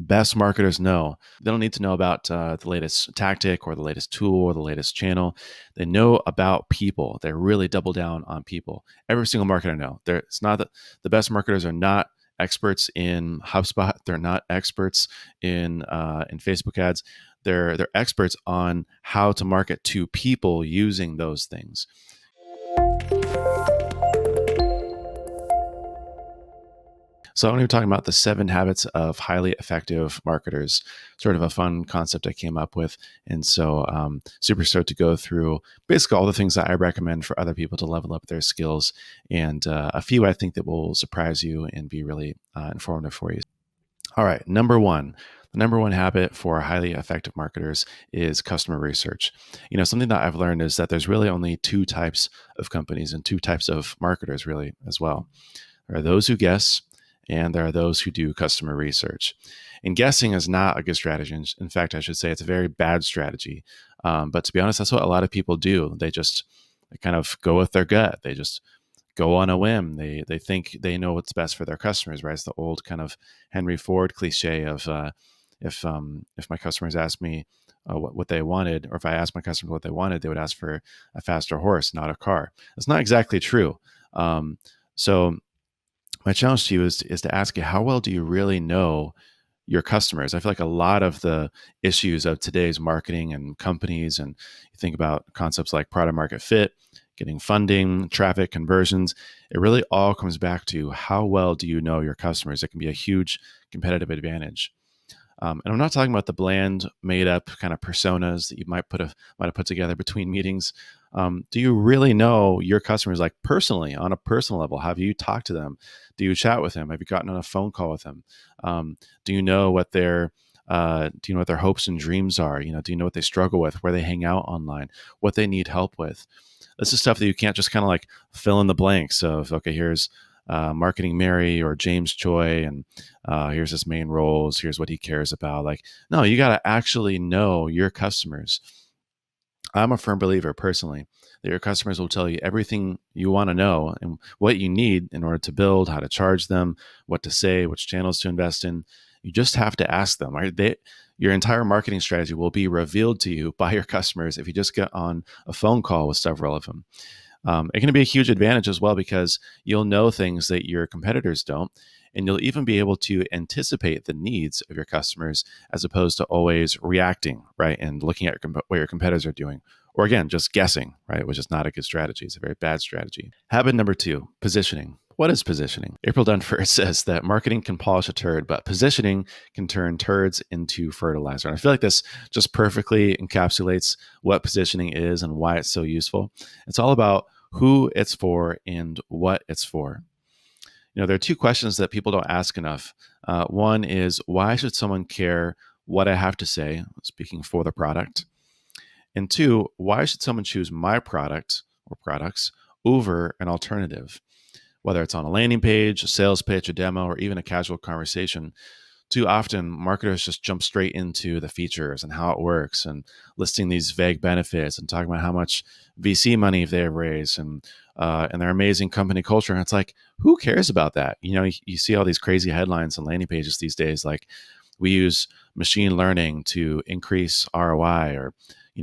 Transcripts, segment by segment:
best marketers know. They don't need to know about the latest tactic or the latest tool or the latest channel. They know about people. They really double down on people. Every single marketer know. It's not that the best marketers are not experts in HubSpot. They're not experts in Facebook ads. They're experts on how to market to people using those things. So I'm going to be talking about the 7 habits of highly effective marketers, sort of a fun concept I came up with. And so super stoked to go through basically all the things that I recommend for other people to level up their skills, and a few I think that will surprise you and be really informative for you. All right, number 1. The number 1 habit for highly effective marketers is customer research. Something that I've learned is that there's really only 2 types of companies and 2 types of marketers really as well. There are those who guess, and there are those who do customer research. And guessing is not a good strategy. In fact, I should say it's a very bad strategy. But to be honest, that's what a lot of people do. They kind of go with their gut. They just go on a whim. They think they know what's best for their customers, right? It's the old kind of Henry Ford cliche of if my customers ask me what they wanted, or if I asked my customers what they wanted, they would ask for a faster horse, not a car. That's not exactly true. So my challenge to you is to ask you, how well do you really know your customers? I feel like a lot of the issues of today's marketing and companies, and you think about concepts like product market fit, getting funding, traffic, conversions, it really all comes back to how well do you know your customers. It can be a huge competitive advantage. And I'm not talking about the bland, made-up kind of personas that you might have put together between meetings. Do you really know your customers, like personally, on a personal level? Have you talked to them? Do you chat with them? Have you gotten on a phone call with them? Do you know what their hopes and dreams are? Do you know what they struggle with, where they hang out online, what they need help with? This is stuff that you can't just kind of like fill in the blanks of, okay, here's Marketing Mary or James Choi, and here's his main roles. Here's what he cares about. Like, no, you got to actually know your customers. I'm a firm believer personally that your customers will tell you everything you want to know and what you need in order to build, how to charge them, what to say, which channels to invest in. You just have to ask them. Right? Your entire marketing strategy will be revealed to you by your customers if you just get on a phone call with several of them. It can be a huge advantage as well, because you'll know things that your competitors don't, and you'll even be able to anticipate the needs of your customers as opposed to always reacting, right, and looking at what your competitors are doing, or again, just guessing, right, which is not a good strategy. It's a very bad strategy. Habit number 2, positioning. What is positioning? April Dunford says that marketing can polish a turd, but positioning can turn turds into fertilizer. And I feel like this just perfectly encapsulates what positioning is and why it's so useful. It's all about who it's for and what it's for. There are 2 questions that people don't ask enough. One is, why should someone care what I have to say, speaking for the product? And 2, why should someone choose my product or products over an alternative? Whether it's on a landing page, a sales pitch, a demo, or even a casual conversation, too often marketers just jump straight into the features and how it works and listing these vague benefits and talking about how much VC money they've raised and their amazing company culture. And it's like, who cares about that? You see all these crazy headlines on landing pages these days, like, we use machine learning to increase ROI, or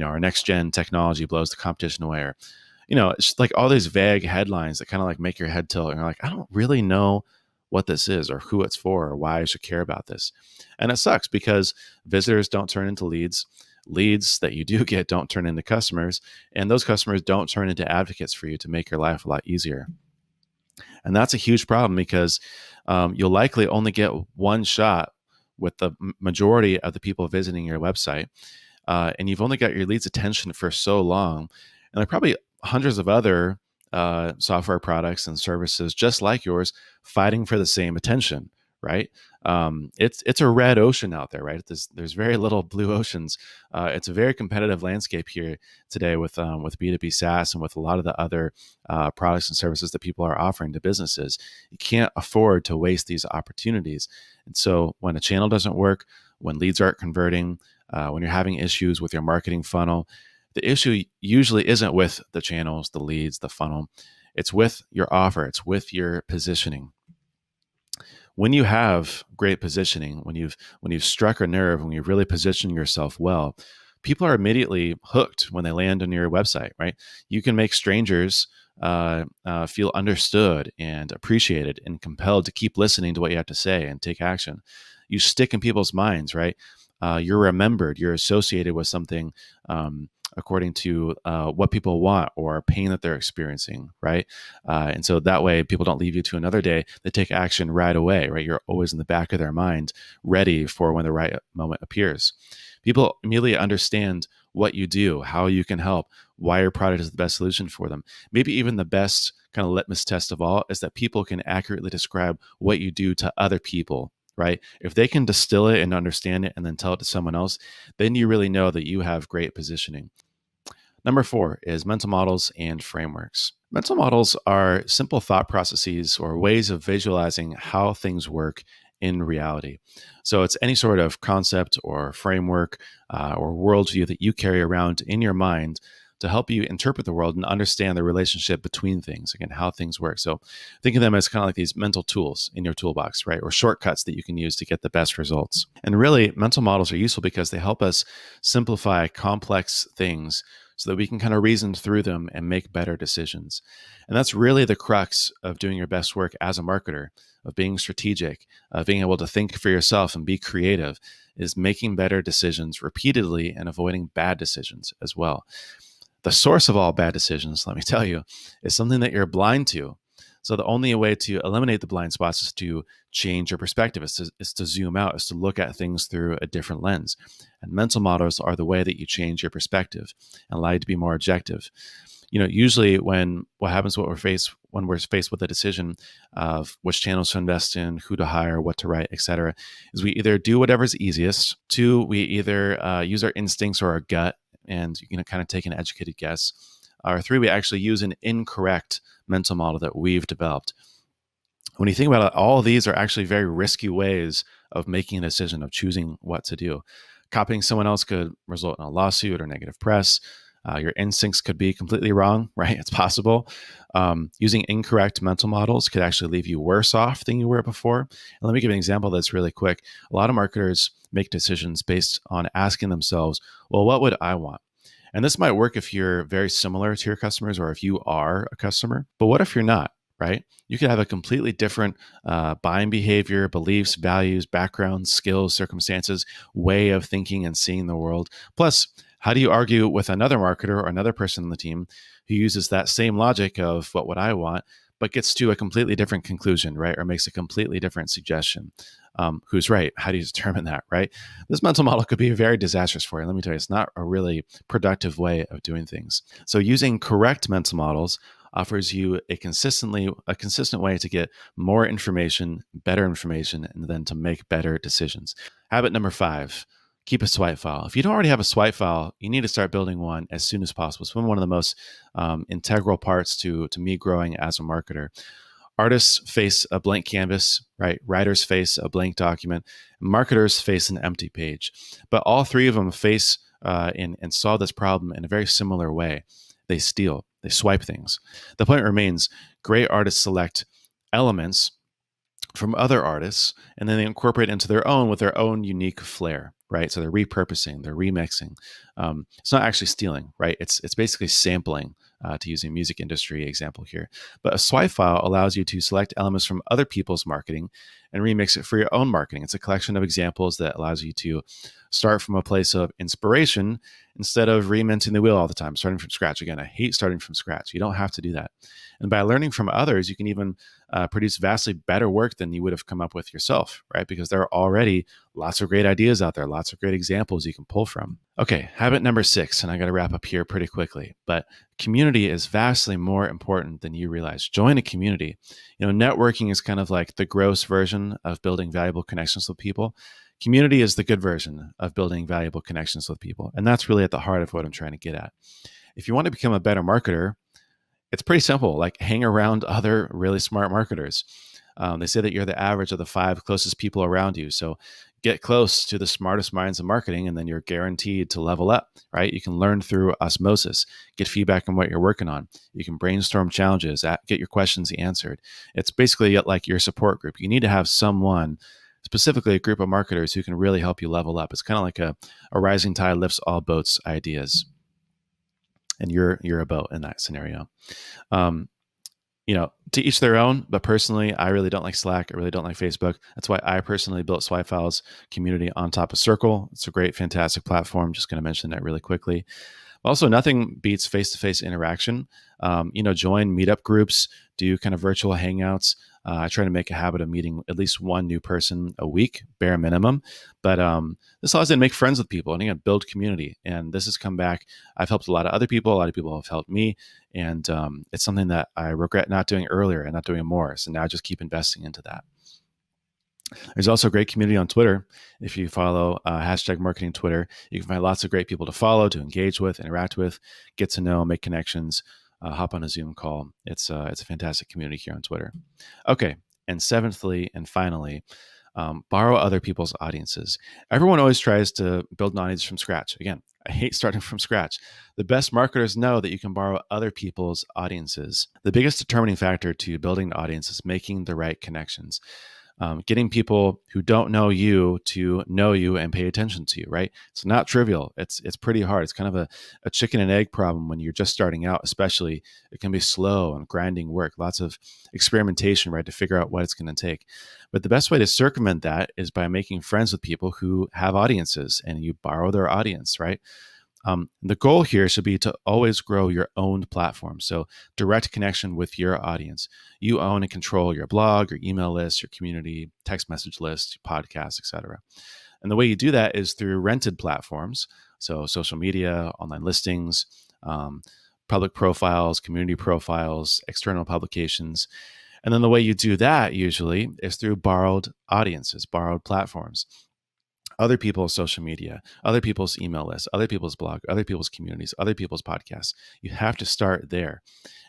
our next gen technology blows the competition away, or it's like all these vague headlines that kind of like make your head tilt, and you're like, I don't really know what this is or who it's for or why I should care about this. And it sucks because visitors don't turn into leads. Leads that you do get don't turn into customers, and those customers don't turn into advocates for you to make your life a lot easier. And that's a huge problem, because you'll likely only get one shot with the majority of the people visiting your website. And you've only got your lead's attention for so long. And there are probably hundreds of other software products and services just like yours fighting for the same attention, right? It's a red ocean out there, right? There's very little blue oceans. It's a very competitive landscape here today with B2B SaaS and with a lot of the other products and services that people are offering to businesses. You can't afford to waste these opportunities. And so when a channel doesn't work, when leads aren't converting, when you're having issues with your marketing funnel, the issue usually isn't with the channels, the leads, the funnel. It's with your offer. It's with your positioning. When you have great positioning, when you've struck a nerve, when you've really positioned yourself well, people are immediately hooked when they land on your website, right? You can make strangers feel understood and appreciated and compelled to keep listening to what you have to say and take action. You stick in people's minds, right? You're remembered. You're associated with something according to what people want or pain that they're experiencing, right? And so that way, people don't leave you to another day. They take action right away, right? You're always in the back of their mind, ready for when the right moment appears. People immediately understand what you do, how you can help, why your product is the best solution for them. Maybe even the best kind of litmus test of all is that people can accurately describe what you do to other people, right? If they can distill it and understand it and then tell it to someone else, then you really know that you have great positioning. Number 4 is mental models and frameworks. Mental models are simple thought processes or ways of visualizing how things work in reality. So it's any sort of concept or framework or worldview that you carry around in your mind to help you interpret the world and understand the relationship between things, again, how things work. So think of them as kind of like these mental tools in your toolbox, right? Or shortcuts that you can use to get the best results. And really, mental models are useful because they help us simplify complex things so that we can kind of reason through them and make better decisions. And that's really the crux of doing your best work as a marketer, of being strategic, of being able to think for yourself and be creative, is making better decisions repeatedly and avoiding bad decisions as well. The source of all bad decisions, let me tell you, is something that you're blind to. So the only way to eliminate the blind spots is to change your perspective, is to zoom out, is to look at things through a different lens. And mental models are the way that you change your perspective and allow you to be more objective. Usually when we're faced with a decision of which channels to invest in, who to hire, what to write, etc., is we either do whatever's easiest. 2, we either use our instincts or our gut and kind of take an educated guess. Or 3, we actually use an incorrect mental model that we've developed. When you think about it, all of these are actually very risky ways of making a decision, of choosing what to do. Copying someone else could result in a lawsuit or negative press. Your instincts could be completely wrong, right? It's possible. Using incorrect mental models could actually leave you worse off than you were before. And let me give you an example that's really quick. A lot of marketers make decisions based on asking themselves, well, what would I want? And this might work if you're very similar to your customers or if you are a customer. But what if you're not, right? You could have a completely different buying behavior, beliefs, values, backgrounds, skills, circumstances, way of thinking and seeing the world. Plus, how do you argue with another marketer or another person on the team who uses that same logic of what would I want, but gets to a completely different conclusion, right? Or makes a completely different suggestion? Who's right? How do you determine that, right? This mental model could be very disastrous for you. Let me tell you, it's not a really productive way of doing things. So using correct mental models offers you a consistent way to get more information, better information, and then to make better decisions. Habit number 5, keep a swipe file. If you don't already have a swipe file, you need to start building one as soon as possible. It's been one of the most integral parts to me growing as a marketer. Artists face a blank canvas, right? Writers face a blank document. Marketers face an empty page. But all three of them face and solve this problem in a very similar way. They steal, they swipe things. The point remains, great artists select elements from other artists, and then they incorporate into their own with their own unique flair, right? So they're repurposing, they're remixing. It's not actually stealing, right? It's basically sampling, to use a music industry example here. But a swipe file allows you to select elements from other people's marketing and remix it for your own marketing. It's a collection of examples that allows you to start from a place of inspiration instead of reinventing the wheel all the time, starting from scratch. Again, I hate starting from scratch. You don't have to do that. And by learning from others, you can even produce vastly better work than you would have come up with yourself, right? Because there are already lots of great ideas out there, lots of great examples you can pull from. Okay, habit number 6, and I got to wrap up here pretty quickly, but community is vastly more important than you realize. Join a community. Networking is kind of like the gross version of building valuable connections with people. Community is the good version of building valuable connections with people. And that's really at the heart of what I'm trying to get at. If you want to become a better marketer, it's pretty simple. Like, hang around other really smart marketers. They say that you're the average of the 5 closest people around you. So get close to the smartest minds in marketing, and then you're guaranteed to level up, right? You can learn through osmosis, get feedback on what you're working on. You can brainstorm challenges, get your questions answered. It's basically like your support group. You need to have someone, specifically a group of marketers, who can really help you level up. It's kind of like a rising tide lifts all boats ideas. And you're a boat in that scenario. To each their own, but personally, I really don't like Slack. I really don't like Facebook. That's why I personally built Swipe Files community on top of Circle. It's a great, fantastic platform. Just going to mention that really quickly. Also, nothing beats face-to-face interaction. Join meetup groups, do kind of virtual hangouts. I try to make a habit of meeting at least one new person a week, bare minimum. But this allows you to make friends with people and again, build community. And this has come back. I've helped a lot of other people. A lot of people have helped me. And it's something that I regret not doing earlier and not doing more. So now I just keep investing into that. There's also a great community on Twitter. If you follow hashtag marketing Twitter, you can find lots of great people to follow, to engage with, interact with, get to know, make connections, hop on a Zoom call. It's a fantastic community here on Twitter. Okay, and seventhly and finally, borrow other people's audiences. Everyone always tries to build an audience from scratch. Again, I hate starting from scratch. The best marketers know that you can borrow other people's audiences. The biggest determining factor to building an audience is making the right connections. Getting people who don't know you to know you and pay attention to you, right? It's not trivial. It's pretty hard. It's kind of a chicken and egg problem when you're just starting out, especially. It can be slow and grinding work, lots of experimentation, right, to figure out what it's going to take. But the best way to circumvent that is by making friends with people who have audiences and you borrow their audience, right? The goal here should be to always grow your own platform. So direct connection with your audience. You own and control your blog, your email list, your community, text message list, podcasts, etc. And the way you do that is through rented platforms. So social media, online listings, public profiles, community profiles, external publications. And then the way you do that usually is through borrowed audiences, borrowed platforms. Other people's social media, other people's email lists, other people's blog, other people's communities, other people's podcasts. You have to start there.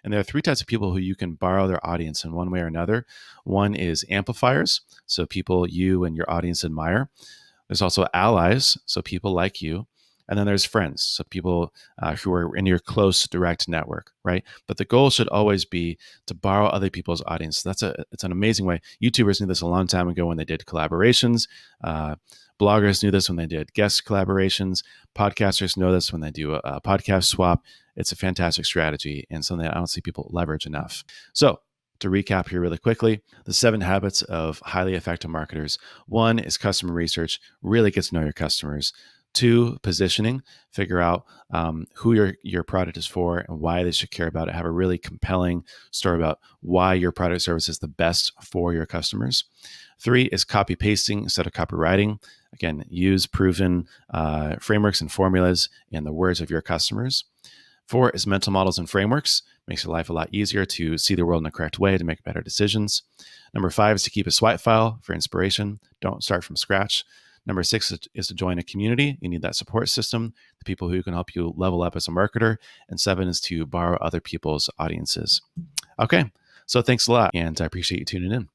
And there are three types of people who you can borrow their audience in one way or another. One is amplifiers, so people you and your audience admire. There's also allies, so people like you. And then there's friends, so people who are in your close direct network, right? But the goal should always be to borrow other people's audience. It's an amazing way. YouTubers knew this a long time ago when they did collaborations. Bloggers knew this when they did guest collaborations. Podcasters know this when they do a podcast swap. It's a fantastic strategy and something that I don't see people leverage enough. So to recap here really quickly, the 7 habits of highly effective marketers. 1 is customer research. Really get to know your customers. 2, positioning. Figure out who your product is for and why they should care about it. Have a really compelling story about why your product or service is the best for your customers. 3 is copy pasting instead of copywriting. Again, use proven frameworks and formulas in the words of your customers. 4 is mental models and frameworks. Makes your life a lot easier to see the world in the correct way to make better decisions. Number 5 is to keep a swipe file for inspiration. Don't start from scratch. Number 6 is to join a community. You need that support system, the people who can help you level up as a marketer. And 7 is to borrow other people's audiences. Okay, so thanks a lot, and I appreciate you tuning in.